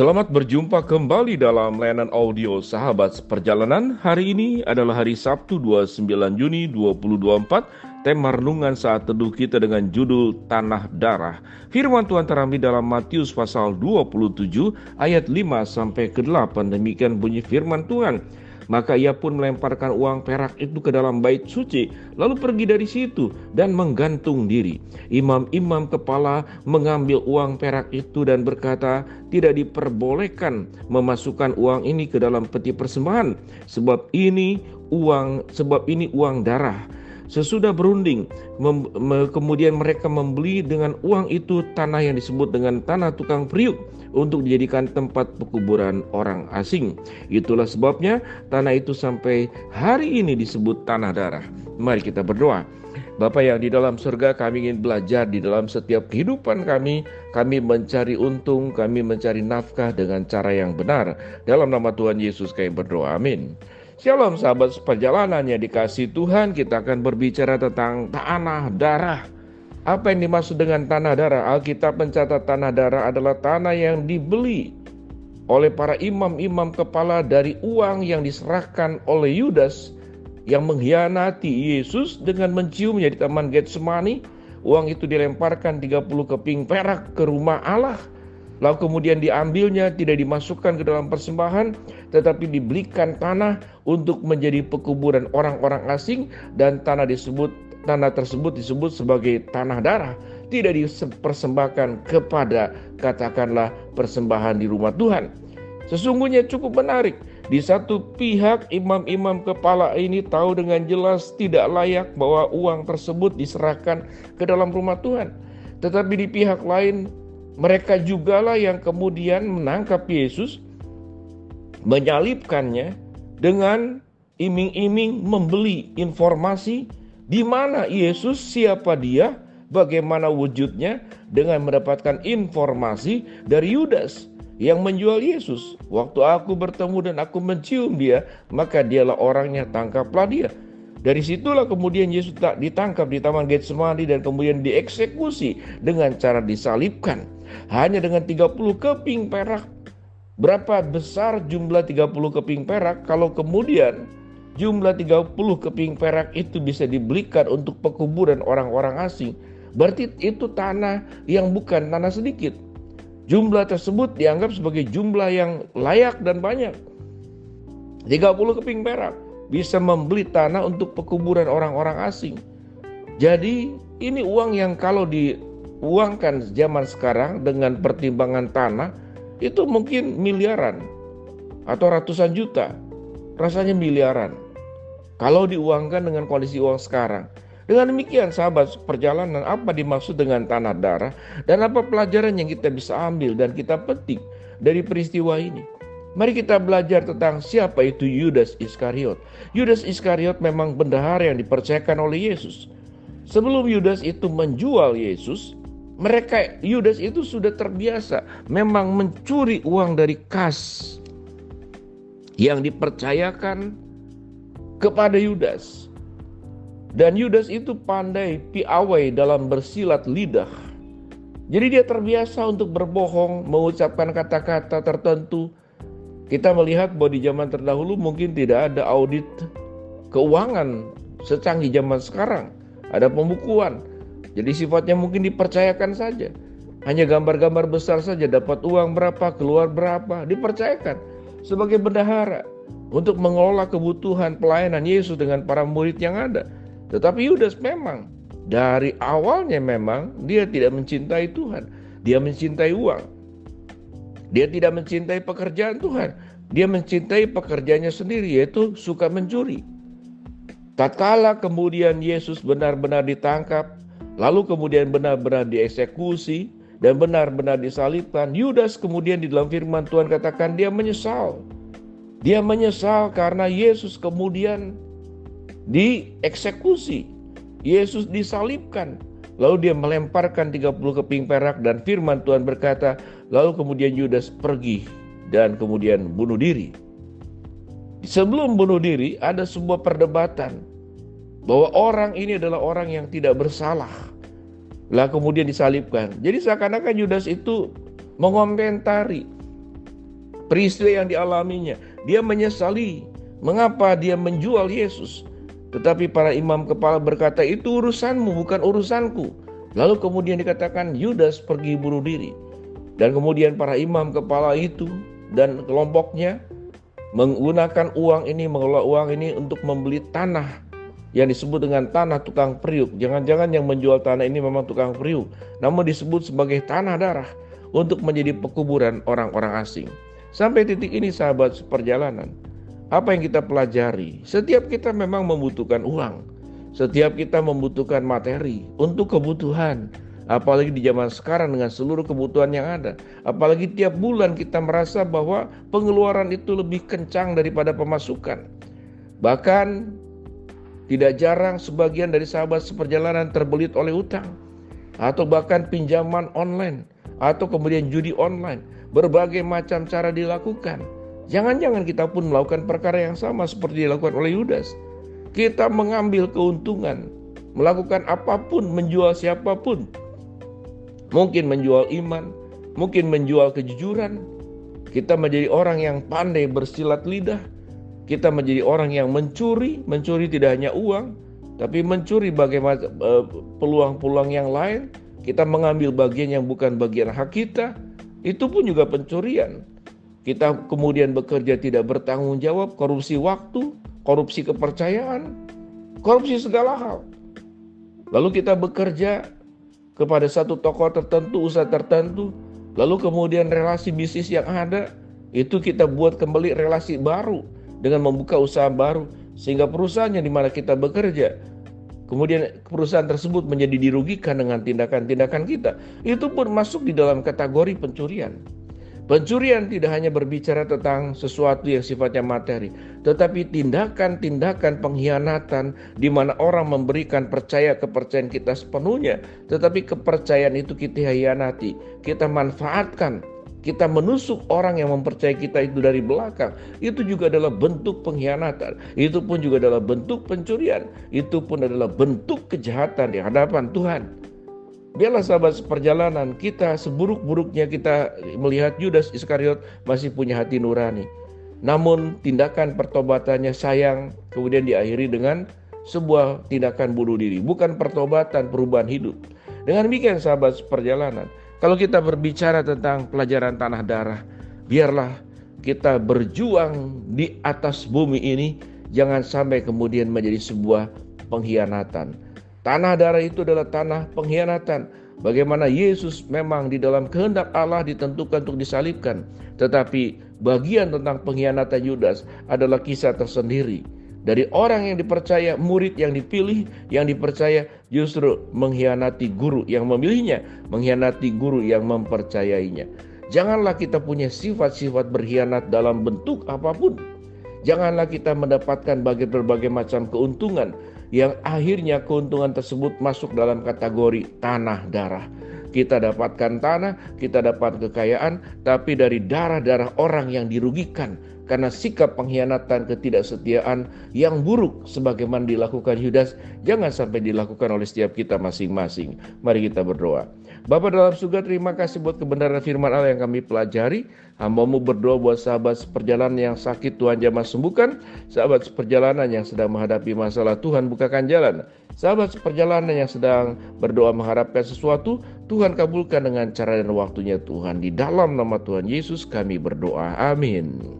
Selamat berjumpa kembali dalam layanan audio Sahabat Seperjalanan. Hari ini adalah hari Sabtu 29 Juni 2024. Tema renungan saat teduh kita dengan judul Tanah Darah. Firman Tuhan terambil dalam Matius pasal 27 ayat 5 sampai ke 8. Demikian bunyi firman Tuhan. Maka ia pun melemparkan uang perak itu ke dalam bait suci, lalu pergi dari situ dan menggantung diri. Imam-imam kepala mengambil uang perak itu dan berkata, tidak diperbolehkan memasukkan uang ini ke dalam peti persembahan, sebab ini uang darah. Sesudah berunding, kemudian mereka membeli dengan uang itu tanah yang disebut dengan tanah tukang periuk untuk dijadikan tempat pekuburan orang asing. Itulah sebabnya tanah itu sampai hari ini disebut tanah darah. Mari kita berdoa. Bapa yang di dalam surga, kami ingin belajar di dalam setiap kehidupan kami. Kami mencari untung, kami mencari nafkah dengan cara yang benar. Dalam nama Tuhan Yesus kami berdoa, amin. Shalom sahabat seperjalanan yang dikasihi Tuhan, kita akan berbicara tentang tanah darah. Apa yang dimaksud dengan tanah darah? Alkitab mencatat tanah darah adalah tanah yang dibeli oleh para imam-imam kepala dari uang yang diserahkan oleh Yudas yang mengkhianati Yesus dengan menciumnya di Taman Getsemani. Uang itu dilemparkan 30 keping perak ke rumah Allah. Lalu kemudian diambilnya, tidak dimasukkan ke dalam persembahan, tetapi dibelikan tanah untuk menjadi pekuburan orang-orang asing, dan tanah tersebut disebut sebagai tanah darah. Tidak dipersembahkan kepada, katakanlah, persembahan di rumah Tuhan. Sesungguhnya cukup menarik. Di satu pihak imam-imam kepala ini tahu dengan jelas tidak layak bahwa uang tersebut diserahkan ke dalam rumah Tuhan. Tetapi di pihak lain, mereka jugalah yang kemudian menangkap Yesus, menyalibkannya dengan iming-iming membeli informasi di mana Yesus, siapa dia, bagaimana wujudnya, dengan mendapatkan informasi dari Yudas yang menjual Yesus. Waktu aku bertemu dan aku mencium dia, maka dialah orangnya, tangkaplah dia. Dari situlah kemudian Yesus ditangkap di Taman Getsemani dan kemudian dieksekusi dengan cara disalibkan. Hanya dengan 30 keping perak. Berapa besar jumlah 30 keping perak kalau kemudian jumlah 30 keping perak itu bisa dibelikan untuk pekuburan orang-orang asing? Berarti itu tanah yang bukan tanah sedikit. Jumlah tersebut dianggap sebagai jumlah yang layak dan banyak. 30 keping perak bisa membeli tanah untuk pekuburan orang-orang asing. Jadi ini uang yang kalau diuangkan zaman sekarang dengan pertimbangan tanah itu mungkin miliaran atau ratusan juta. Rasanya miliaran kalau diuangkan dengan kondisi uang sekarang. Dengan demikian sahabat perjalanan, apa dimaksud dengan tanah darah dan apa pelajaran yang kita bisa ambil dan kita petik dari peristiwa ini? Mari kita belajar tentang siapa itu Yudas Iskariot. Yudas Iskariot memang bendahara yang dipercayakan oleh Yesus. Sebelum Yudas itu menjual Yesus, Yudas itu sudah terbiasa memang mencuri uang dari kas yang dipercayakan kepada Yudas. Dan Yudas itu pandai piawai dalam bersilat lidah. Jadi dia terbiasa untuk berbohong, mengucapkan kata-kata tertentu. Kita melihat bahwa di zaman terdahulu mungkin tidak ada audit keuangan secanggih zaman sekarang. Ada pembukuan. Jadi sifatnya mungkin dipercayakan saja. Hanya gambar-gambar besar saja, dapat uang berapa, keluar berapa, dipercayakan sebagai bendahara untuk mengelola kebutuhan pelayanan Yesus dengan para murid yang ada. Tetapi Yudas memang dari awalnya memang dia tidak mencintai Tuhan. Dia mencintai uang. Dia tidak mencintai pekerjaan Tuhan. Dia mencintai pekerjaannya sendiri, yaitu suka mencuri. Tatkala kemudian Yesus benar-benar ditangkap, lalu kemudian benar-benar dieksekusi dan benar-benar disalibkan, Yudas kemudian di dalam firman Tuhan katakan dia menyesal. Dia menyesal karena Yesus kemudian dieksekusi. Yesus disalibkan. Lalu dia melemparkan 30 keping perak dan firman Tuhan berkata, lalu kemudian Yudas pergi dan kemudian bunuh diri. Sebelum bunuh diri ada sebuah perdebatan bahwa orang ini adalah orang yang tidak bersalah. Lah kemudian disalibkan. Jadi seakan-akan Yudas itu mengomentari peristiwa yang dialaminya. Dia menyesali mengapa dia menjual Yesus. Tetapi para imam kepala berkata, itu urusanmu, bukan urusanku. Lalu kemudian dikatakan Yudas pergi bunuh diri. Dan kemudian para imam kepala itu dan kelompoknya menggunakan uang ini, mengelola uang ini untuk membeli tanah yang disebut dengan tanah tukang periuk. Jangan-jangan yang menjual tanah ini memang tukang periuk, namun disebut sebagai tanah darah untuk menjadi pekuburan orang-orang asing. Sampai titik ini sahabat seperjalanan, apa yang kita pelajari? Setiap kita memang membutuhkan uang. Setiap kita membutuhkan materi untuk kebutuhan. Apalagi di zaman sekarang dengan seluruh kebutuhan yang ada. Apalagi tiap bulan kita merasa bahwa pengeluaran itu lebih kencang daripada pemasukan. Bahkan tidak jarang sebagian dari sahabat seperjalanan terbelit oleh utang. Atau bahkan pinjaman online. Atau kemudian judi online. Berbagai macam cara dilakukan. Jangan-jangan kita pun melakukan perkara yang sama seperti dilakukan oleh Yudas. Kita mengambil keuntungan, melakukan apapun, menjual siapapun. Mungkin menjual iman, mungkin menjual kejujuran. Kita menjadi orang yang pandai bersilat lidah. Kita menjadi orang yang mencuri tidak hanya uang, tapi mencuri bagaimana peluang-peluang yang lain. Kita mengambil bagian yang bukan bagian hak kita. Itu pun juga pencurian. Kita kemudian bekerja tidak bertanggung jawab, korupsi waktu, korupsi kepercayaan, korupsi segala hal. Lalu kita bekerja kepada satu tokoh tertentu, usaha tertentu, lalu kemudian relasi bisnis yang ada, itu kita buat kembali relasi baru dengan membuka usaha baru. Sehingga perusahaan yang dimana kita bekerja, kemudian perusahaan tersebut menjadi dirugikan dengan tindakan-tindakan kita. Itu pun masuk di dalam kategori pencurian. Pencurian tidak hanya berbicara tentang sesuatu yang sifatnya materi, tetapi tindakan-tindakan pengkhianatan di mana orang memberikan kepercayaan kita sepenuhnya, tetapi kepercayaan itu kita hianati, kita manfaatkan, kita menusuk orang yang mempercayai kita itu dari belakang. Itu juga adalah bentuk pengkhianatan, itu pun juga adalah bentuk pencurian, itu pun adalah bentuk kejahatan di hadapan Tuhan. Biarlah sahabat seperjalanan kita, seburuk-buruknya kita melihat Yudas Iskariot masih punya hati nurani. Namun tindakan pertobatannya sayang kemudian diakhiri dengan sebuah tindakan bunuh diri. Bukan pertobatan, perubahan hidup. Dengan demikian sahabat seperjalanan, kalau kita berbicara tentang pelajaran tanah darah, biarlah kita berjuang di atas bumi ini, jangan sampai kemudian menjadi sebuah pengkhianatan. Tanah darah itu adalah tanah pengkhianatan. Bagaimana Yesus memang di dalam kehendak Allah ditentukan untuk disalibkan. Tetapi bagian tentang pengkhianatan Yudas adalah kisah tersendiri. Dari orang yang dipercaya, murid yang dipilih, yang dipercaya justru mengkhianati guru yang memilihnya, mengkhianati guru yang mempercayainya. Janganlah kita punya sifat-sifat berkhianat dalam bentuk apapun. Janganlah kita mendapatkan berbagai macam keuntungan yang akhirnya keuntungan tersebut masuk dalam kategori tanah darah. Kita dapatkan tanah, kita dapat kekayaan, tapi dari darah-darah orang yang dirugikan karena sikap pengkhianatan, ketidaksetiaan yang buruk sebagaimana dilakukan Yudas, jangan sampai dilakukan oleh setiap kita masing-masing. Mari kita berdoa. Bapa dalam surga, terima kasih buat kebenaran firman Allah yang kami pelajari. Hamba-Mu berdoa buat sahabat seperjalanan yang sakit, Tuhan jamah sembuhkan. Sahabat seperjalanan yang sedang menghadapi masalah, Tuhan bukakan jalan. Sahabat seperjalanan yang sedang berdoa mengharapkan sesuatu, Tuhan kabulkan dengan cara dan waktunya Tuhan. Di dalam nama Tuhan Yesus kami berdoa. Amin.